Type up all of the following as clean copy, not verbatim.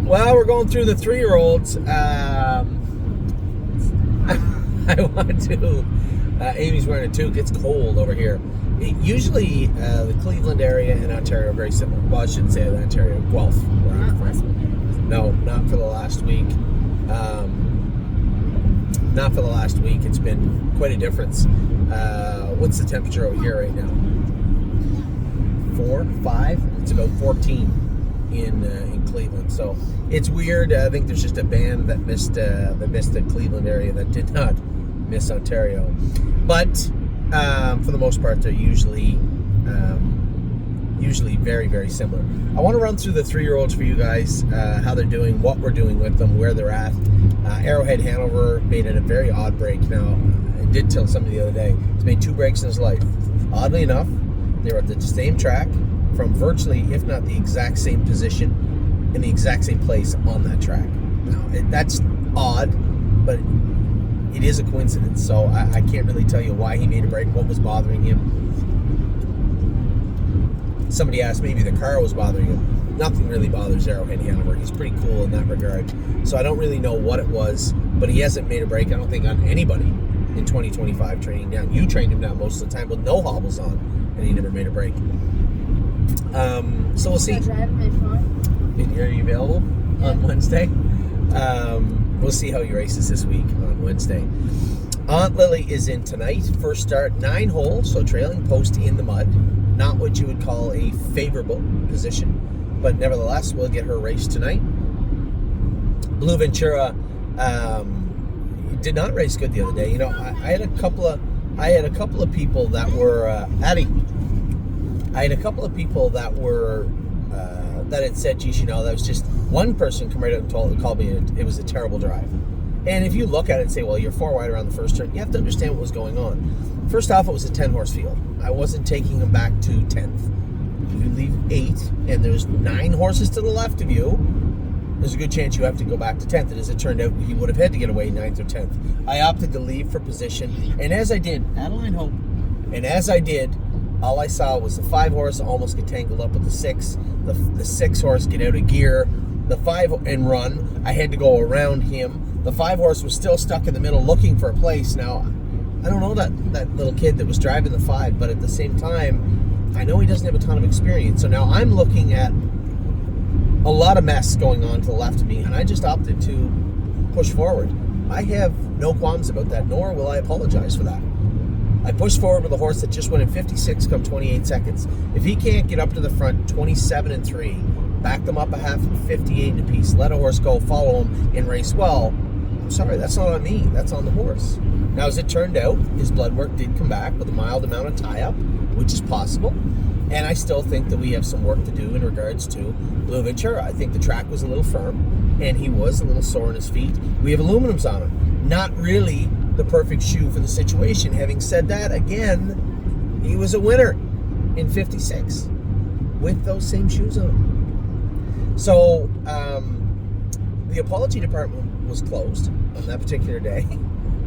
Well, we're going through the 3-year-olds. I want to. Amy's wearing a toque. It's cold over here. Usually, the Cleveland area and Ontario are very similar. Well, I shouldn't say Ontario. Guelph. Where I'm from. No, not for the last week. Not for the last week. It's been quite a difference. What's the temperature over here right now? 4, 5? It's about 14 in Cleveland. So it's weird. I think there's just a band that missed the Cleveland area that did not miss Ontario. But for the most part, they're usually very, very similar. I want to run through the 3-year-olds for you guys, how they're doing, what we're doing with them, where they're at. Arrowhead Hanover made it a very odd break. Now, I did tell somebody the other day, he's made 2 breaks in his life. Oddly enough, they were at the same track from virtually, if not the exact same position, in the exact same place on that track. Now, that's odd, but it is a coincidence. So I can't really tell you why he made a break, what was bothering him. Somebody asked, maybe the car was bothering him. Nothing really bothers Arrowhead Hanover. He's pretty cool in that regard. So I don't really know what it was, but he hasn't made a break, I don't think, on anybody in 2025 training down. You trained him down most of the time with no hobbles on, and he never made a break. So we'll see. Are you available on Wednesday? We'll see how he races this week on Wednesday. Aunt Lily is in tonight. First start, 9 holes, so trailing post in the mud. Not what you would call a favorable position, but nevertheless, we'll get her race tonight. Blue Ventura did not race good the other day. You know, I had a couple of people that were Addie. I had a couple of people that were that had said, geez, you know, that was just one person come right out and called me it was a terrible drive. And if you look at it and say, well, you're 4 wide around the first turn, you have to understand what was going on. First off, it was a 10-horse field. I wasn't taking them back to 10th. If you leave 8 and there's 9 horses to the left of you, there's a good chance you have to go back to 10th. And as it turned out, he would have had to get away 9th or 10th. I opted to leave for position. And as I did, Adeline Hope, and as I did, all I saw was the 5 horse almost get tangled up with the 6. The 6 horse get out of gear. The 5 and run. I had to go around him. The 5 horse was still stuck in the middle looking for a place. Now, I don't know that little kid that was driving the 5, but at the same time, I know he doesn't have a ton of experience. So now I'm looking at a lot of mess going on to the left of me, and I just opted to push forward. I have no qualms about that, nor will I apologize for that. I pushed forward with a horse that just went in 56 come 28 seconds. If he can't get up to the front 27-3, back them up a half 58 apiece, let a horse go, follow him, and race well, I'm sorry, that's not on me. That's on the horse. Now, as it turned out, his blood work did come back with a mild amount of tie-up, which is possible. And I still think that we have some work to do in regards to Blue Ventura. I think the track was a little firm, and he was a little sore on his feet. We have aluminums on him. Not really the perfect shoe for the situation. Having said that, again, he was a winner in 56 with those same shoes on. So, the apology department was closed on that particular day,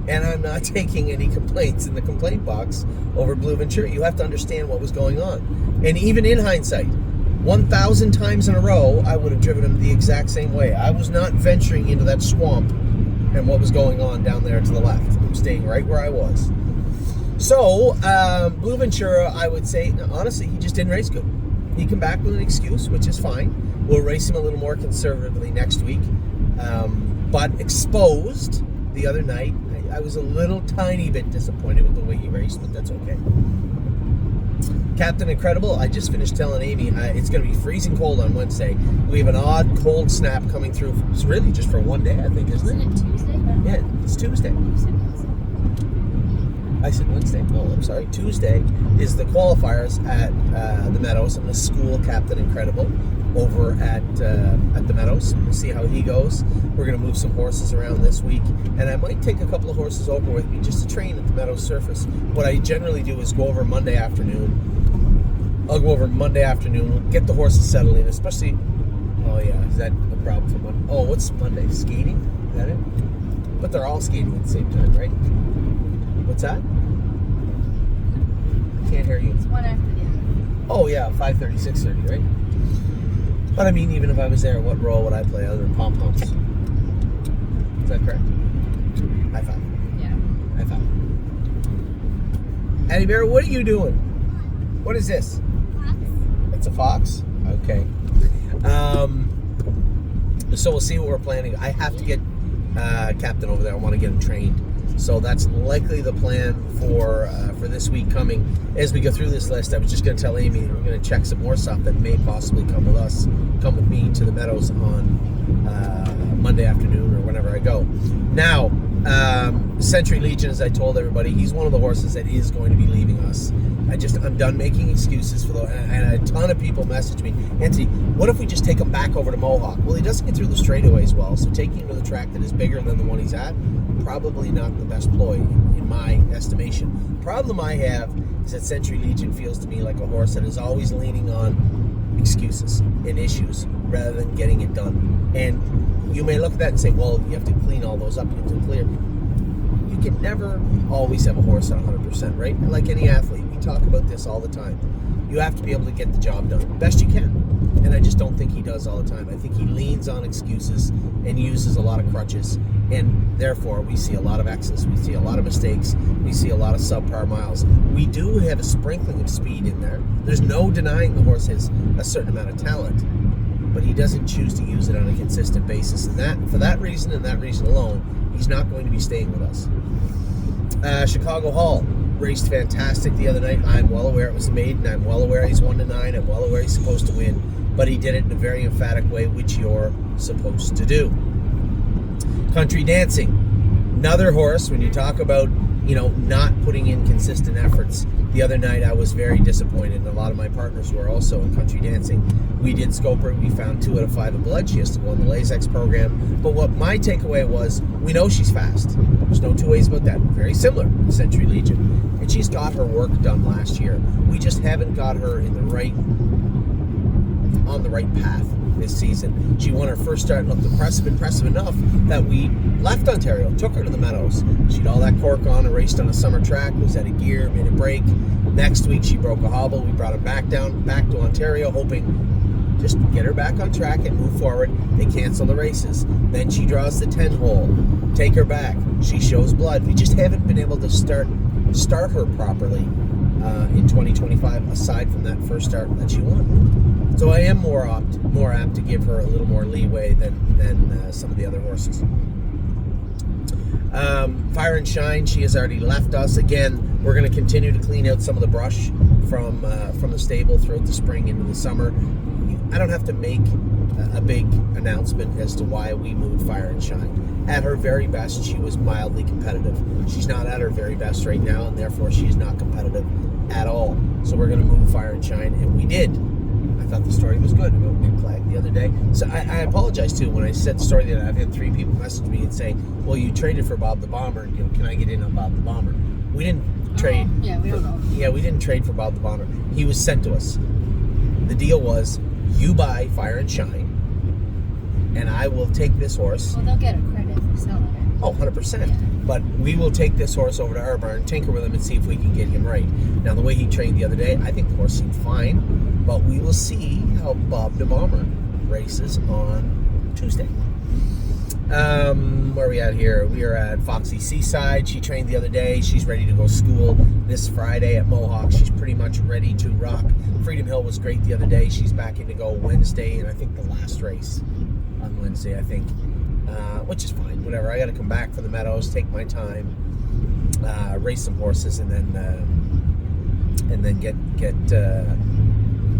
and I'm not taking any complaints in the complaint box over Blue Ventura. You have to understand what was going on. And even in hindsight, 1,000 times in a row, I would have driven him the exact same way. I was not venturing into that swamp and what was going on down there to the left. I'm staying right where I was. So, Blue Ventura, I would say, honestly, he just didn't race good. He came back with an excuse, which is fine. We'll race him a little more conservatively next week. But exposed the other night, I was a little tiny bit disappointed with the way he raced, but that's okay. Captain Incredible, I just finished telling Amy, it's going to be freezing cold on Wednesday. We have an odd cold snap coming through. It's really just for one day, I think, isn't it? Tuesday? Yeah, it's Tuesday. I said Wednesday. No, I'm sorry. Tuesday is the qualifiers at the Meadows. I'm going to school Captain Incredible over at the Meadows. We'll see how he goes. We're going to move some horses around this week, and I might take a couple of horses over with me just to train at the Meadows surface. What I generally do is go over Monday afternoon. I'll go over Monday afternoon, get the horses settled in, especially. Oh yeah, is that a problem for Monday? Oh, what's Monday? Skating? Is that it? But they're all skating at the same time, right? What's that? I can't hear you. It's one after the other. Oh yeah, 5:30, 6:30, right? But I mean, even if I was there, what role would I play other than pom-poms? Is that correct? High five. Yeah. High five. Addie Bear, what are you doing? What is this? Fox. It's a fox? Okay. So we'll see what we're planning. I have to get Captain over there. I want to get him trained. So that's likely the plan for this week coming. As we go through this list, I was just going to tell Amy we're going to check some more stuff that may possibly come with me to the Meadows on Monday afternoon or whenever I go. Now, Century Legion, as I told everybody, he's one of the horses that is going to be leaving us. I'm done making excuses for those, and a ton of people message me, Anthony, what if we just take him back over to Mohawk? Well, he doesn't get through the straightaways well, so taking him to the track that is bigger than the one he's at, probably not the best ploy in my estimation. The problem I have is that Century Legion feels to me like a horse that is always leaning on excuses and issues rather than getting it done. And you may look at that and say, well, you have to clean all those up, you have to clear. You can never always have a horse at 100%, right? Like any athlete, we talk about this all the time. You have to be able to get the job done best you can. And I just don't think he does all the time. I think he leans on excuses and uses a lot of crutches. And therefore, we see a lot of X's. We see a lot of mistakes. We see a lot of subpar miles. We do have a sprinkling of speed in there. There's no denying the horse has a certain amount of talent. But he doesn't choose to use it on a consistent basis. And that, for that reason and that reason alone, he's not going to be staying with us. Chicago Hall raced fantastic the other night. I'm well aware it was a maiden. I'm well aware he's 1-9. I'm well aware he's supposed to win. But he did it in a very emphatic way, which you're supposed to do. Country Dancing. Another horse, when you talk about, not putting in consistent efforts. The other night I was very disappointed, and a lot of my partners were also in Country Dancing. We did scope her. We found 2 out of 5 of blood. She has to go on the LASIX program. But what my takeaway was, we know she's fast. There's no two ways about that. Very similar to Century Legion. And she's got her work done last year. We just haven't got her on the right path this season. She won her first start and looked impressive enough that we left Ontario, took her to the Meadows. She had all that cork on and raced on a summer track, was out of gear, made a break. Next week she broke a hobble. We brought her back to Ontario, hoping just get her back on track and move forward. They cancel the races. Then she draws the 10 hole. Take her back. She shows blood. We just haven't been able to start her properly in 2025, aside from that first start that she won. So I am more apt to give her a little more leeway than some of the other horses. Fire and Shine, she has already left us. Again, we're going to continue to clean out some of the brush from the stable throughout the spring into the summer. I don't have to make a big announcement as to why we moved Fire and Shine. At her very best, she was mildly competitive. She's not at her very best right now, and therefore she's not competitive at all. So we're going to move Fire and Shine, and we did. I thought the story was good about Big Flag the other day. So I apologize too when I said the story that I've had 3 people message me and say, well, you traded for Bob the Bomber, can I get in on Bob the Bomber? We didn't trade. Yeah, we don't know. Yeah, we didn't trade for Bob the Bomber. He was sent to us. The deal was, you buy Fire and Shine, and I will take this horse. Well, they'll get a credit for selling it. Oh, 100%. Yeah. But we will take this horse over to our barn, tinker with him, and see if we can get him right. Now, the way he trained the other day, I think the horse seemed fine, but we will see how Bob the Bomber races on Tuesday. Where are we at here? We are at Foxy Seaside. She trained the other day. She's ready to go school this Friday at Mohawk. She's pretty much ready to rock. Freedom Hill was great the other day. She's back in to go Wednesday, and I think the last race on Wednesday, I think, which is fine. Whatever. I got to come back for the Meadows, take my time, race some horses, and then get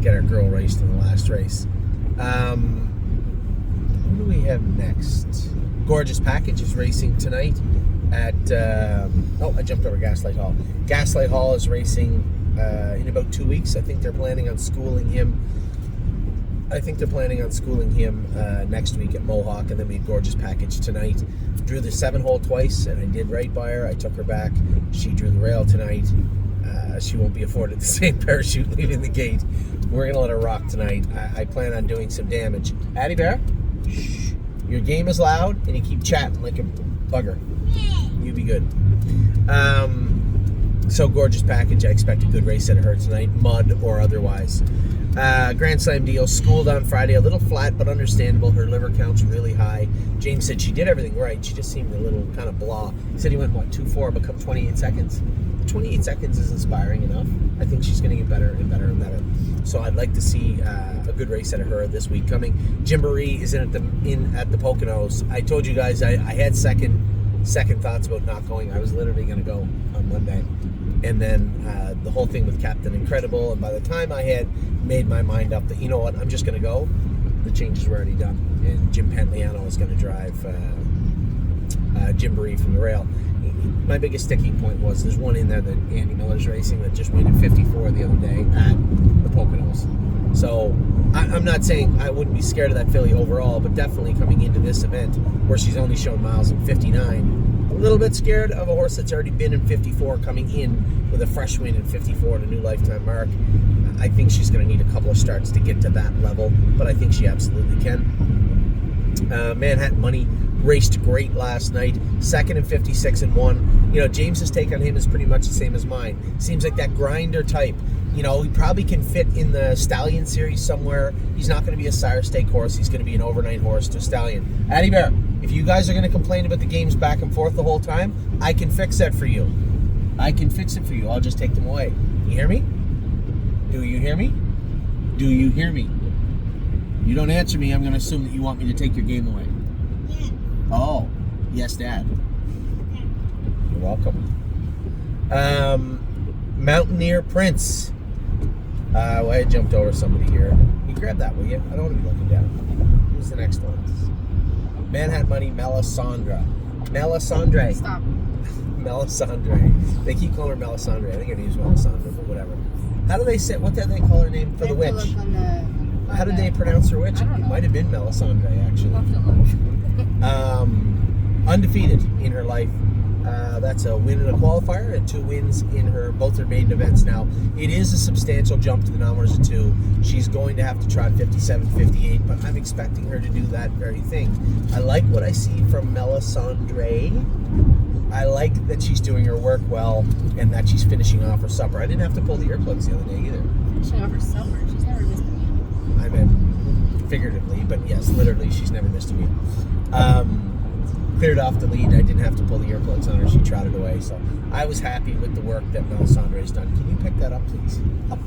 our girl raced in the last race. Who do we have next? Gorgeous Package is racing tonight at I jumped over Gaslight Hall. Gaslight Hall is racing in about 2 weeks. I think they're planning on schooling him next week at Mohawk, and then we have Gorgeous Package tonight. Drew the 7-hole twice, and I did right by her. I took her back. She drew the rail tonight. She won't be afforded the same parachute leaving the gate. We're going to let her rock tonight. I plan on doing some damage. Addie Bear, shh. Your game is loud, and you keep chatting like a bugger. You be good. So Gorgeous Package, I expect a good race out of her tonight, mud or otherwise. Grand Slam deal, schooled on Friday, a little flat but understandable. Her liver count's really high. James said she did everything right. She just seemed a little kind of blah. He said he went, 2-4, become 28 seconds? 28 seconds is inspiring enough. I think she's going to get better and better and better. So I'd like to see a good race out of her this week coming. Mory is in at the Poconos. I told you guys I had second thoughts about not going. I was literally going to go on Monday. And then the whole thing with Captain Incredible, and by the time I had made my mind up that, you know what, I'm just going to go, the changes were already done. And Jim Pantoliano is going to drive Mory from the rail. My biggest sticking point was there's one in there that Andy Miller's racing that just went in 54 the other day at the Poconos. So I'm not saying I wouldn't be scared of that filly overall, but definitely coming into this event where she's only shown miles in 59, a little bit scared of a horse that's already been in 54 coming in with a fresh win in 54 and a new lifetime mark. I think she's going to need a couple of starts to get to that level, but I think she absolutely can. Manhattan Money raced great last night, second in 56 and 1. You know, James's take on him is pretty much the same as mine. Seems like that grinder type. You know, he probably can fit in the Stallion series somewhere. He's not going to be a sire stake horse. He's going to be an overnight horse to a Stallion. Addie Bear, if you guys are going to complain about the games back and forth the whole time, I can fix that for you. I can fix it for you. I'll just take them away. You hear me? Do you hear me? Do you hear me? You don't answer me, I'm going to assume that you want me to take your game away. Yeah. Oh, yes, Dad. You're welcome. Mountaineer Prince. I jumped over somebody here. You grab that, will you? I don't want to be looking down. Who's the next one? Manhattan Money, Melisandre. Melisandre. Stop. Melisandre. They keep calling her Melisandre. I think her name's Melisandre, but whatever. How do they say? What did they call her name for the witch? How did they pronounce her witch? I don't know. It might have been Melisandre, actually. We'll have to look. Undefeated in her life. That's a win in a qualifier and 2 wins in both her maiden events. Now, it is a substantial jump to the numbers of 2. She's going to have to trot 57, 58, but I'm expecting her to do that very thing. I like what I see from Melisandre. I like that she's doing her work well and that she's finishing off her supper. I didn't have to pull the earplugs the other day either. Finishing off her summer. She's never missed a meal. I meant figuratively, but yes, literally, she's never missed a meal. Cleared off the lead. I didn't have to pull the earplugs on her. She trotted away. So I was happy with the work that Melisandre's done. Can you pick that up, please? Up.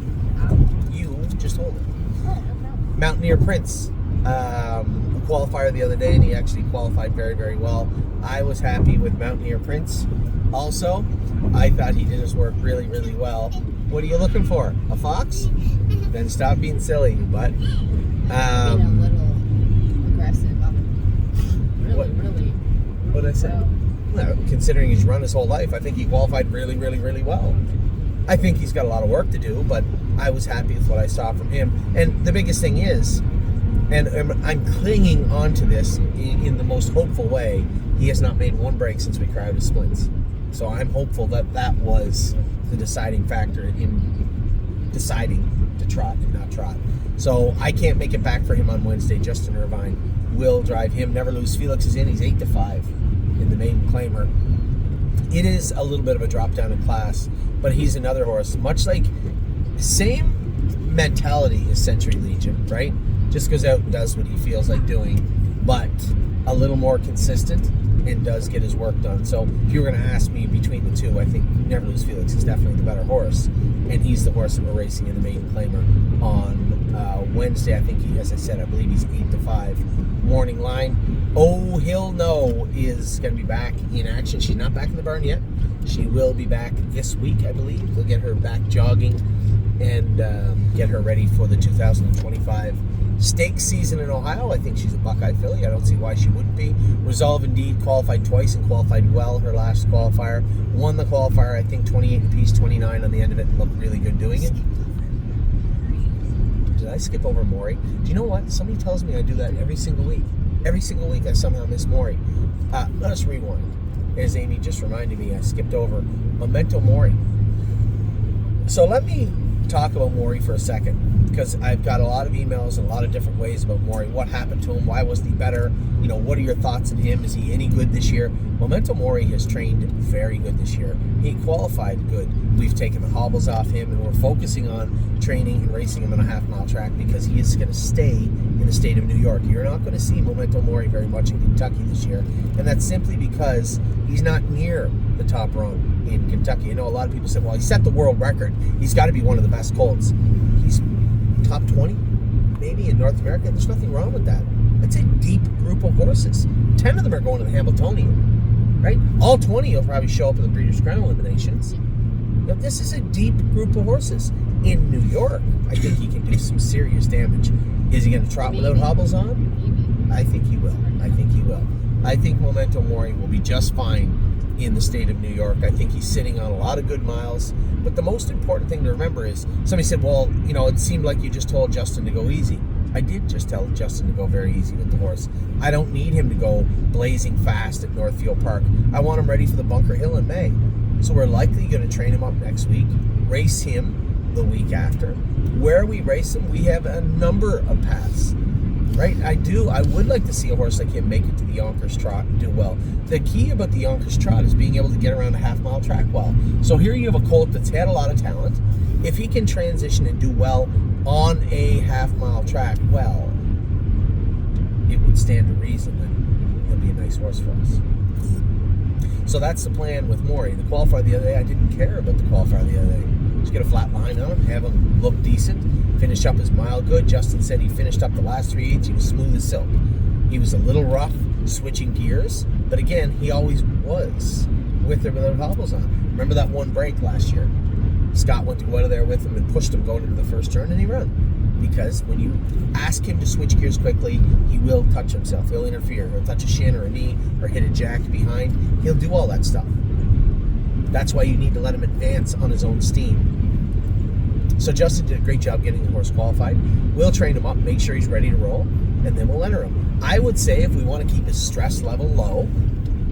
You just hold it. Oh, no problem. Mountaineer Prince. A qualifier the other day, and he actually qualified very, very well. I was happy with Mountaineer Prince. Also, I thought he did his work really, really well. What are you looking for? A fox? Then stop being silly, but Being a little aggressive. Really. What did I say? Well, considering he's run his whole life, I think he qualified really, really, really well. I think he's got a lot of work to do, but I was happy with what I saw from him. And the biggest thing is, and I'm clinging on to this in the most hopeful way, he has not made one break since we crowded splints. So I'm hopeful that that was the deciding factor in him deciding to trot and not trot. So I can't make it back for him on Wednesday. Justin Irvine will drive him. Never Lose Felix is in. He's 8-5 in the maiden claimer. It is a little bit of a drop down in class, but he's another horse, much like same mentality as Century Legion, right? Just goes out and does what he feels like doing, but a little more consistent and does get his work done. So if you were going to ask me between the two, I think Never Lose Felix is definitely the better horse, and he's the horse that we're racing in the maiden claimer on Wednesday. I think as I said, I believe he's 8-5. Morning Line, Oh Hill No is going to be back in action. She's not back in the barn yet. She will be back this week, I believe. We'll get her back jogging and get her ready for the 2025 stake season in Ohio. I think she's a Buckeye filly. I don't see why she wouldn't be. Resolve Indeed qualified twice and qualified well her last qualifier. Won the qualifier, I think 28 apiece, 29 on the end of it, and looked really good doing it. Did I skip over Mory? Do you know what? Somebody tells me I do that every single week. Every single week I somehow miss Mory. Let us rewind. As Amy just reminded me, I skipped over Momento Mory. So let me talk about Mory for a second. because I've got a lot of emails and a lot of different ways about Mory. What happened to him? Why wasn't he better? What are your thoughts on him? Is he any good this year? Momento Mory has trained very good this year. He qualified good. We've taken the hobbles off him, and we're focusing on training and racing him on a half-mile track because he is going to stay in the state of New York. You're not going to see Momento Mory very much in Kentucky this year, and that's simply because he's not near the top rung in Kentucky. A lot of people say, well, he set the world record. He's got to be one of the best colts. He's top 20, maybe, in North America. There's nothing wrong with that. It's a deep group of horses. 10 of them are going to the Hamiltonian, right? All 20 will probably show up in the Breeders' Crown eliminations. This is a deep group of horses. In New York, I think he can do some serious damage. Is he going to trot without hobbles on? I think he will. I think Momento Mory will be just fine in the state of New York. I think he's sitting on a lot of good miles. But the most important thing to remember is, somebody said, well, it seemed like you just told Justin to go easy. I did just tell Justin to go very easy with the horse. I don't need him to go blazing fast at Northfield Park. I want him ready for the Bunker Hill in May. So we're likely going to train him up next week, race him the week after. Where we race him, we have a number of paths. Right? I would like to see a horse like him make it to the Yonkers Trot and do well. The key about the Yonkers Trot is being able to get around a half-mile track well. So here you have a colt that's had a lot of talent. If he can transition and do well on a half-mile track, well, it would stand to reason that he'll be a nice horse for us. So that's the plan with Mory. The qualifier the other day, I didn't care about the qualifier the other day. Just get a flat line on him, have him look decent, finish up his mile good. Justin said he finished up the last 3/8. He was smooth as silk. He was a little rough switching gears, but again, he always was with or without hobbles on. Remember that one break last year? Scott went to go out of there with him and pushed him going into the first turn, and he ran. Because when you ask him to switch gears quickly, he will touch himself. He'll interfere. He'll touch a shin or a knee or hit a jack behind. He'll do all that stuff. That's why you need to let him advance on his own steam. So Justin did a great job getting the horse qualified. We'll train him up, make sure he's ready to roll, and then we'll enter him. I would say if we want to keep his stress level low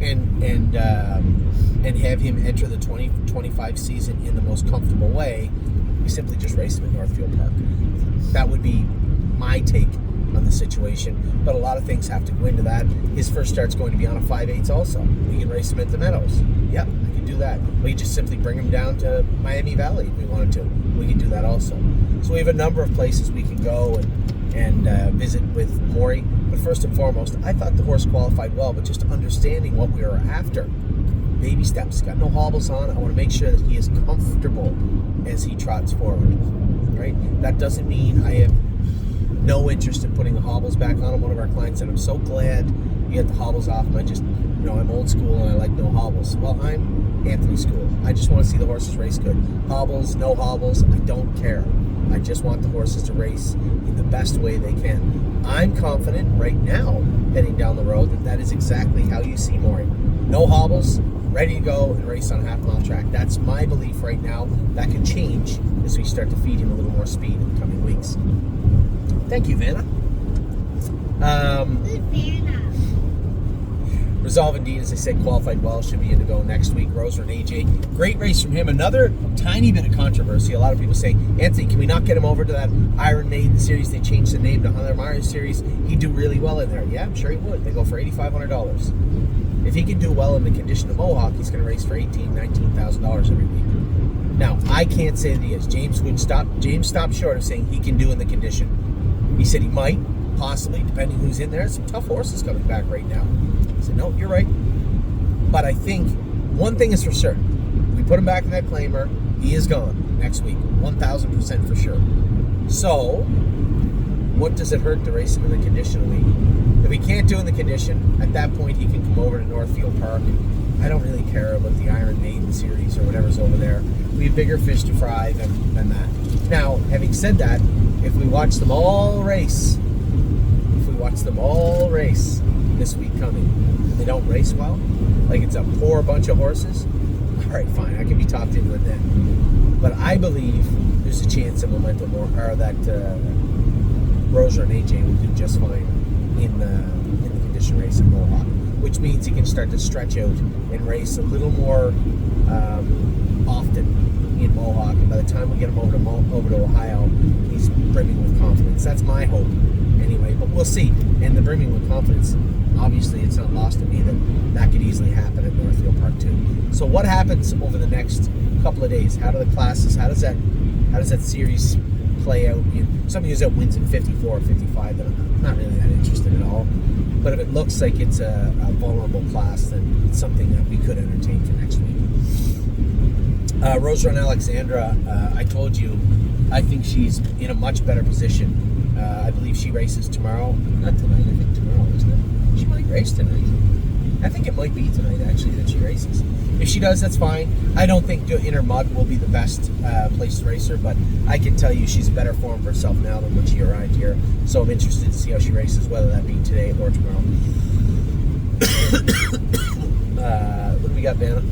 and have him enter the 2025 season in the most comfortable way, we simply just race him at Northfield Park. That would be my take on the situation, but a lot of things have to go into that. His first start's going to be on a 5/8 also. We can race him at the Meadows. Yeah, I can do that. We can just simply bring him down to Miami Valley if we wanted to. We can do that also. So we have a number of places we can go and visit with Mory. But first and foremost, I thought the horse qualified well, but just understanding what we are after. Baby steps. Got no hobbles on. I want to make sure that he is comfortable as he trots forward. Right? That doesn't mean I have no interest in putting the hobbles back on him. One of our clients said, I'm so glad you get the hobbles off him. I just, I'm old school and I like no hobbles. Well, I'm Anthony school. I just want to see the horses race good. Hobbles, no hobbles, I don't care. I just want the horses to race in the best way they can. I'm confident right now, heading down the road, that is exactly how you see Mory. No hobbles, ready to go and race on a half-mile track. That's my belief right now. That can change as we start to feed him a little more speed in the coming weeks. Thank you, Vanna. Resolve Indeed, as I said, qualified well, should be in to go next week. Roser and AJ, great race from him. Another tiny bit of controversy. A lot of people saying, Anthony, can we not get him over to that Iron Maiden series? They changed the name to Hunter Myers series. He'd do really well in there. Yeah, I'm sure he would. They go for $8,500. If he can do well in the condition of Mohawk, he's going to race for $18,000, $19,000 every week. Now, I can't say that he is. James stopped short of saying he can do in the condition. He said he might, possibly, depending who's in there. Some tough horses coming back right now. I said, no, you're right. But I think one thing is for certain. We put him back in that claimer. He is gone next week. 1,000% for sure. So, what does it hurt to race him in the condition week? If he can't do in the condition, at that point he can come over to Northfield Park. I don't really care about the Iron Maiden series or whatever's over there. We have bigger fish to fry than that. Now, having said that, if we watch them all race this week coming, and they don't race well, like it's a poor bunch of horses, all right, fine, I can be talked into it then. But I believe there's a chance that Momento Mory, or that Roser and AJ will do just fine in the condition race in Mohawk, which means he can start to stretch out and race a little more often in Mohawk, and by the time we get him over to Ohio, he's brimming with confidence. That's my hope, anyway. But we'll see. And the brimming with confidence, obviously, it's not lost to me that could easily happen at Northfield Park too. So, what happens over the next couple of days? How do the classes? How does that series play out? Somebody who's that wins in 54 or 55, then I'm not really that interested at all. But if it looks like it's a vulnerable class, then it's something that we could entertain for next week. Rose Run Alexandra, I told you, I think she's in a much better position. I believe she races tomorrow. Not tonight, I think tomorrow, isn't it? She might race tonight. I think it might be tonight, actually, that she races. If she does, that's fine. I don't think Inner Mud will be the best place to race her, but I can tell you she's in better form for herself now than when she arrived here. So I'm interested to see how she races, whether that be today or tomorrow. What do we got, Vanna?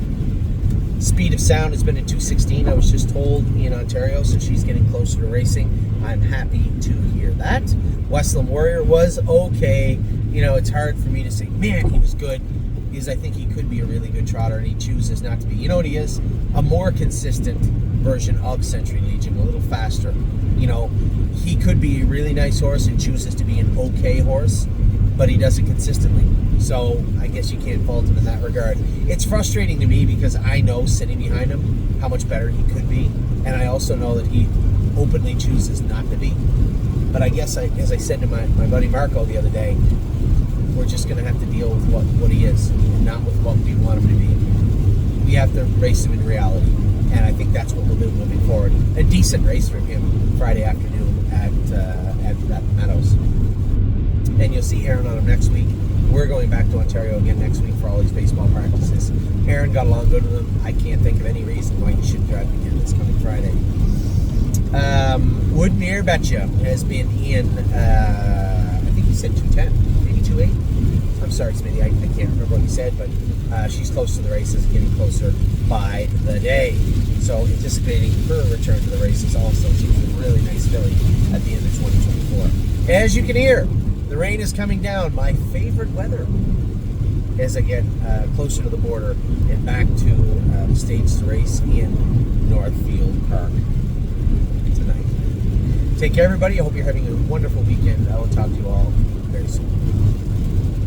Speed of Sound has been in 2:16, I was just told, in Ontario, so she's getting closer to racing. I'm happy to hear that. Westland Warrior was okay. It's hard for me to say, man, he was good, because I think he could be a really good trotter, and he chooses not to be. You know what he is? A more consistent version of Century Legion, a little faster. He could be a really nice horse and chooses to be an okay horse, but he does it consistently. So I guess you can't fault him in that regard. It's frustrating to me because I know, sitting behind him, how much better he could be, and I also know that he openly chooses not to be. But I guess, as I said to my buddy Marco the other day, we're just going to have to deal with what he is, and not with what we want him to be. We have to race him in reality, and I think that's what we'll do moving forward. A decent race for him Friday afternoon at Meadows. And you'll see Aaron on him next week. We're going back to Ontario again next week for all these baseball practices. Aaron got along good with him. I can't think of any reason why he shouldn't drive again this coming Friday. Woodmere Betcha has been in, I think he said 210, maybe 28. I'm sorry, Smitty, I can't remember what he said, but she's close to the races, getting closer by the day. So anticipating her return to the races also. She was a really nice filly at the end of 2024. As you can hear, the rain is coming down. My favorite weather as I get closer to the border and back to the States to race in Northfield Park tonight. Take care, everybody. I hope you're having a wonderful weekend. I will talk to you all very soon.